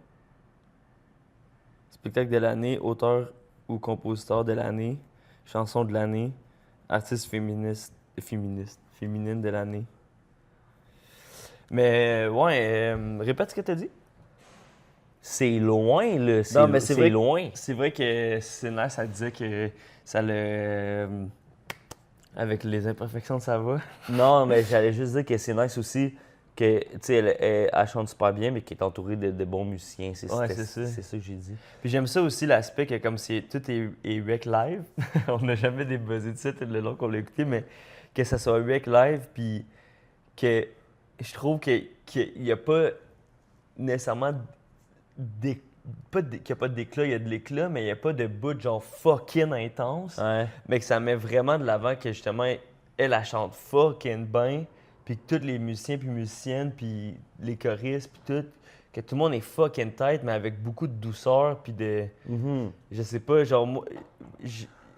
Spectacle de l'année, auteur ou compositeur de l'année. Chanson de l'année. Artiste féminine de l'année. Mais, ouais, répète ce que t'as dit. C'est loin, là. Non, mais c'est vrai que- loin. C'est vrai que c'est nice, ça disait que ça le. Avec les imperfections de sa voix. Non, mais j'allais juste dire que c'est nice aussi que, tu sais, elle chante super bien, mais qu'elle est entourée de bons musiciens. Ouais, c'est ça. C'est ça que j'ai dit. Puis j'aime ça aussi l'aspect que comme tout est rec live, on n'a jamais débuzzé de ça tout le long qu'on l'a écouté, mais que ça soit rec live, puis que je trouve qu'il n'y a pas nécessairement qu'il n'y a pas de d'éclat, il y a de l'éclat, mais il n'y a pas de bout genre fucking intense, Ouais. mais que ça met vraiment de l'avant que justement, elle chante fucking bien, puis que tous les musiciens puis musiciennes, puis les choristes, puis tout, que tout le monde est fucking tight, mais avec beaucoup de douceur, puis de... Mhm. Je sais pas, genre,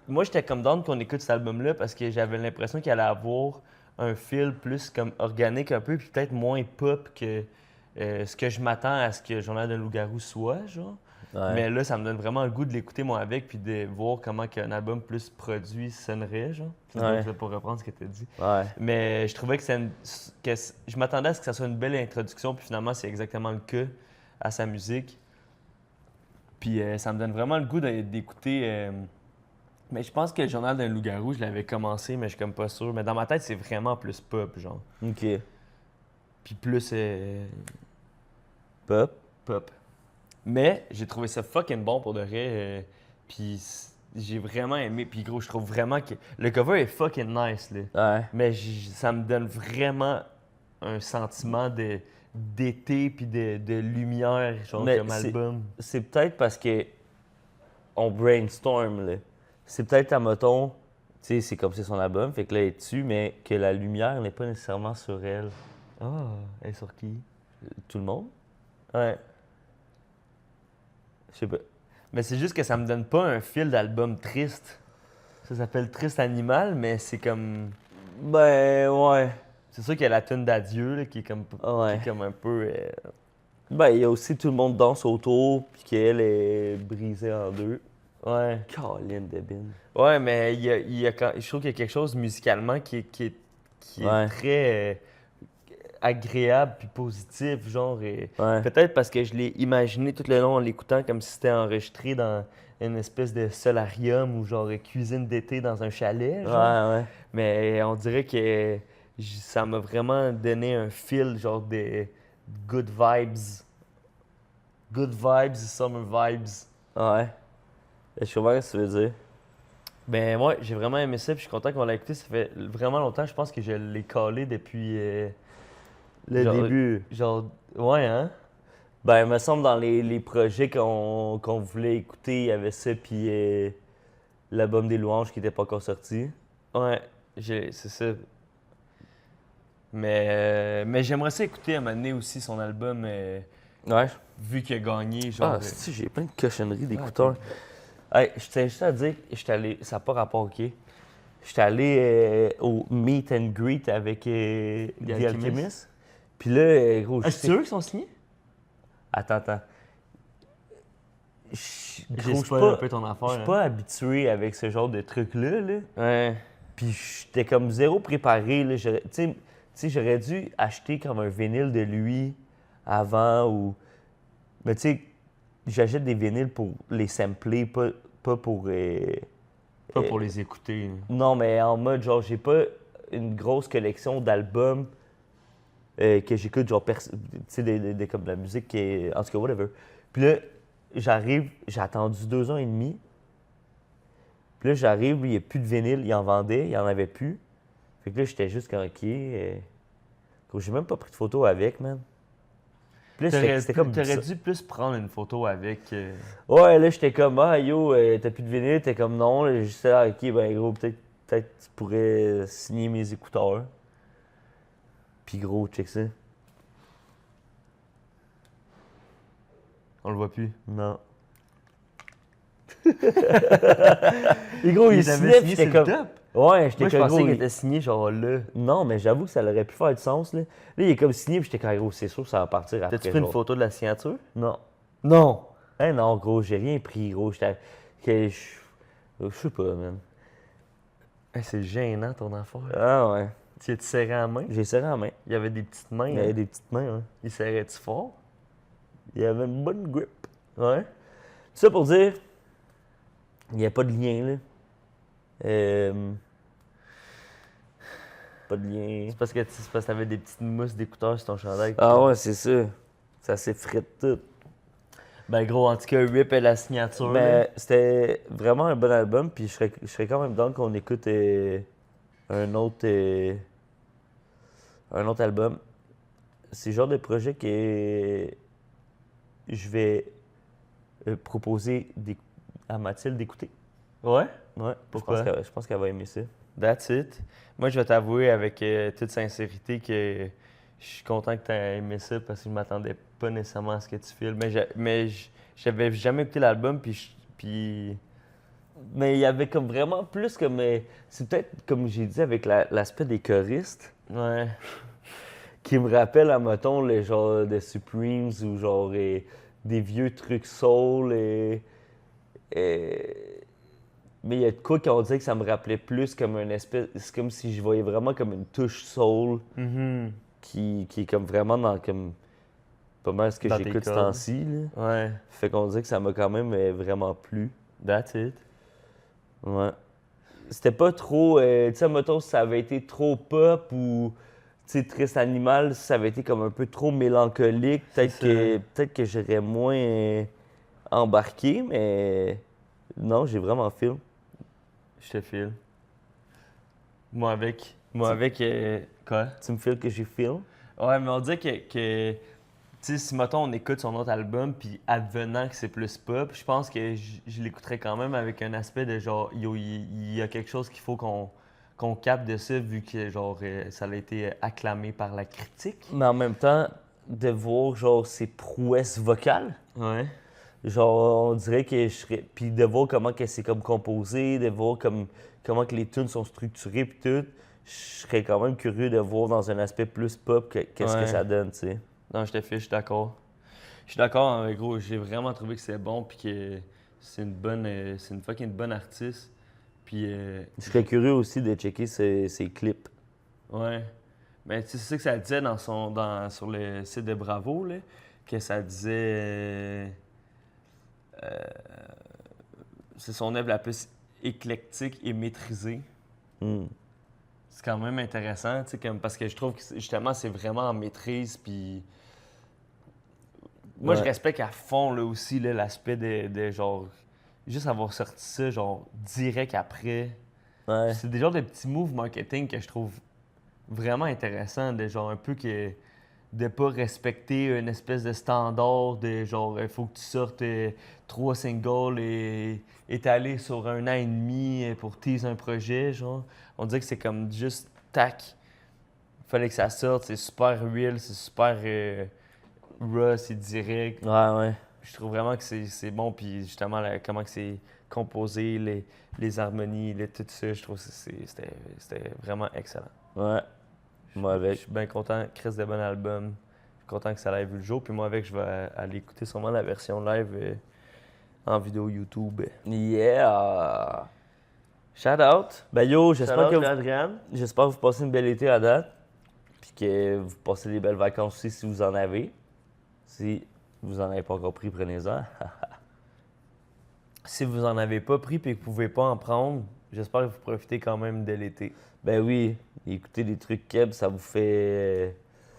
moi j'étais comme down qu'on écoute cet album-là parce que j'avais l'impression qu'il allait avoir un feel plus comme organique un peu, puis peut-être moins pop que ce que je m'attends à ce que Journal d'un loup-garou soit, genre. Ouais. Mais là, ça me donne vraiment le goût de l'écouter moi avec, puis de voir comment un album plus produit sonnerait, genre. C'est Ouais. donc pour reprendre ce que tu as dit. Ouais. Mais je trouvais que je m'attendais à ce que ça soit une belle introduction, puis finalement, c'est exactement le cas à sa musique. Puis ça me donne vraiment le goût d'écouter Mais je pense que le journal d'un loup-garou, je l'avais commencé, mais je suis comme pas sûr. Mais dans ma tête, c'est vraiment plus pop, genre. OK. Puis plus Pop. pop. Mais j'ai trouvé ça fucking bon pour de vrai. Puis j'ai vraiment aimé. Puis gros, je trouve vraiment que le cover est fucking nice, là. Ouais. Mais ça me donne vraiment un sentiment d'été puis de lumière, genre, Mais comme album. C'est peut-être parce que on brainstorm, là. C'est peut-être, à mettons, tu sais, c'est comme c'est son album, fait que là, elle est dessus, mais que la lumière n'est pas nécessairement sur elle. Ah, elle est sur qui? Tout le monde? Ouais. Je sais pas. Mais c'est juste que ça me donne pas un fil d'album triste. Ça s'appelle Triste Animal, mais c'est comme... Ben, ouais. C'est sûr qu'il y a la tune d'adieu, là, qui est comme Ouais. qui est comme un peu... Ben, il y a aussi tout le monde danse autour, puis qu'elle est brisée en deux. Ouais. Caroline de Bin. Ouais, mais je trouve qu'il y a quelque chose musicalement qui est Ouais. très agréable puis positif, genre. Et Ouais. peut-être parce que je l'ai imaginé tout le long en l'écoutant comme si c'était enregistré dans une espèce de solarium ou genre cuisine d'été dans un chalet, genre. Ouais, ouais. Mais on dirait que ça m'a vraiment donné un feel, genre de good vibes. Good vibes, summer vibes. Ouais. Je comprends ce que tu veux dire. Ben moi, j'ai vraiment aimé ça, puis je suis content qu'on l'a écouté. Ça fait vraiment longtemps, je pense que je l'ai collé depuis Le genre- début. Genre, ouais, hein? Ben, il me semble dans les projets qu'on voulait écouter, il y avait ça, puis l'album des louanges qui n'était pas encore sorti. Ouais, c'est ça. Mais j'aimerais ça écouter à un moment donné aussi son album, Ouais. vu qu'il a gagné, genre. Ah, si, j'ai plein de cochonneries d'écouteurs. Hey, je tiens juste à dire que j'étais allé, ça n'a pas rapport, OK? J'étais allé au meet and greet avec The Alchemist. Puis là, gros, je Ah, sais- c'est eux qui sont signés? Attends. J'ai Gros, je spoilé un peu ton affaire. je suis pas habitué avec ce genre de trucs-là, là. Ouais. Puis j'étais comme zéro préparé, là. Tu sais, j'aurais dû acheter comme un vinyle de lui avant ou... Mais tu sais, j'achète des vinyles pour les sampler, pas pour... Pas pour les écouter. Non, mais en mode, genre, j'ai pas une grosse collection d'albums que j'écoute, genre, tu sais, comme de la musique qui est... En tout cas, whatever. Puis là, j'arrive, j'ai attendu 2 ans et demi. Puis là, j'arrive, il n'y a plus de vinyle, il en vendait, il n'y en avait plus. Fait que là, j'étais juste comme, OK. J'ai même pas pris de photo avec, man. Puis là, c'était comme... T'aurais dû plus prendre une photo avec. Ouais, là, j'étais comme, ah, yo, t'as plus de vinyle? T'es comme, non. Là, j'étais là, OK, ben, gros, peut-être tu pourrais signer mes écouteurs. Puis, gros, check ça. On le voit plus. Non. Et gros, il signait, puis j'étais comme... top. Ouais, j'étais Moi, je comme, pensais gros, qu'il était signé genre là. Non, mais j'avoue que ça aurait pu faire du sens, là. Là, il est comme signé, puis j'étais comme, gros, c'est sûr que ça va partir après. T'as-tu pris une genre. photo de la signature? Non. Non. Non, gros, j'ai rien pris, gros. Je sais pas, man. C'est gênant ton affaire. Ah ouais. Tu as-tu serré la main? J'ai serré la main. Il y avait des petites mains. Il y avait des petites mains, hein. Il serrait-tu fort? Il y avait une bonne grip. Ouais. Tout ça pour dire, il n'y a pas de lien, là. Pas de lien. C'est parce que t'avais des petites mousses d'écouteurs sur ton chandail. Ah ouais, c'est ça. Ça s'effrite tout. Ben gros, en tout cas, Rip et la signature. Mais c'était vraiment un bon album, puis je serais quand même down qu'on écoute un autre album. C'est le genre de projet que je vais proposer à Mathilde d'écouter. Ouais? Ouais, Pourquoi? je pense qu'elle va aimer ça. That's it. Moi, je vais t'avouer avec toute sincérité que je suis content que tu aies aimé ça parce que je m'attendais pas nécessairement à ce que tu filmes. Mais j'avais jamais écouté l'album, puis... Mais il y avait comme vraiment plus comme... c'est peut-être, comme j'ai dit, avec l'aspect des choristes, Ouais. qui me rappelle, à mettons, le genre de Supremes ou genre des vieux trucs soul mais il y a de quoi qu'on dirait que ça me rappelait plus comme une espèce... C'est comme si je voyais vraiment comme une touche soul qui est comme vraiment dans comme... Pas mal ce que Dans tes j'écoute ce cordes. temps-ci, là. Ouais. Fait qu'on dirait que ça m'a quand même vraiment plu. That's it. Ouais. C'était pas trop. Tu sais, mettons, si ça avait été trop pop ou. Tu sais, Triste Animal, si ça avait été comme un peu trop mélancolique, peut-être que j'aurais moins embarqué, mais. Non, j'ai vraiment film. Je te file. Moi avec, quoi? Tu me files que j'ai film? Ouais, mais on dirait que tu sais, si mettons on écoute son autre album, puis advenant que c'est plus pop, je pense que je l'écouterais quand même avec un aspect de genre, yo, il y a quelque chose qu'il faut qu'on capte de ça, vu que genre, ça a été acclamé par la critique. Mais en même temps, de voir genre ses prouesses vocales. Ouais. Genre, on dirait que je serais. Puis de voir comment que c'est comme composé, de voir comment que les tunes sont structurées, puis tout, je serais quand même curieux de voir dans un aspect plus pop qu'est-ce que Ouais. ça donne, tu sais. Non, je te file, je suis d'accord. Je suis d'accord, hein, gros, j'ai vraiment trouvé que c'est bon, puis que c'est une fucking bonne artiste. Puis, Je serais curieux aussi de checker ses clips. ouais. Mais tu sais, c'est ça que ça disait sur le site de Bravo, là, que ça disait. C'est son œuvre la plus éclectique et maîtrisée. Hmm. C'est quand même intéressant, tu sais, parce que je trouve que justement, c'est vraiment en maîtrise, puis. Moi, je Ouais. respecte à fond, là, aussi, là, l'aspect de genre. Juste avoir sorti ça, genre, direct après. Ouais. C'est des genres de petits moves marketing que je trouve vraiment intéressants, de genre un peu que de pas respecter une espèce de standard de genre il faut que tu sortes 3 singles et étalés sur 1 an et demi pour teaser un projet, genre. On dirait que c'est comme juste tac. Fallait que ça sorte, c'est super real, c'est super raw, c'est direct. Ouais. Je trouve vraiment que c'est bon, puis justement, comment que c'est composé, les harmonies, tout ça, je trouve que c'était vraiment excellent. Ouais. Moi Je avec. suis bien content, Chris de bon album. Je suis content que ça ait vu le jour, puis moi avec, je vais aller écouter sûrement la version live en vidéo YouTube. Yeah! Shout out! Ben yo, j'espère que vous passez une belle été à date. Puis que vous passez des belles vacances aussi si vous en avez. Si vous en avez pas encore pris, prenez-en. Si vous en avez pas pris et que vous pouvez pas en prendre, j'espère que vous profitez quand même de l'été. Ben oui, écouter des trucs keb, ça vous fait.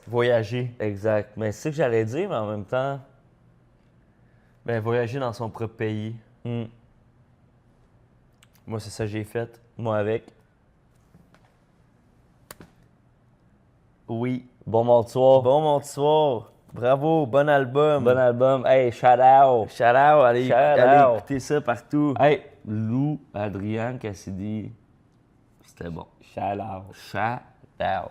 Voyager. Exact. Mais c'est ce que j'allais dire, mais en même temps. Ben, voyager dans son propre pays. hmm, Moi, c'est ça que j'ai fait. moi avec. Oui. Bon bonsoir. Bon, mon petit soir. Bravo, bon album. Bon album. Hey, shout out! Shout out, allez Shout-out. écouter ça partout. Hey, Lou Adrien Cassidy. C'était bon. Shout out. Shout out.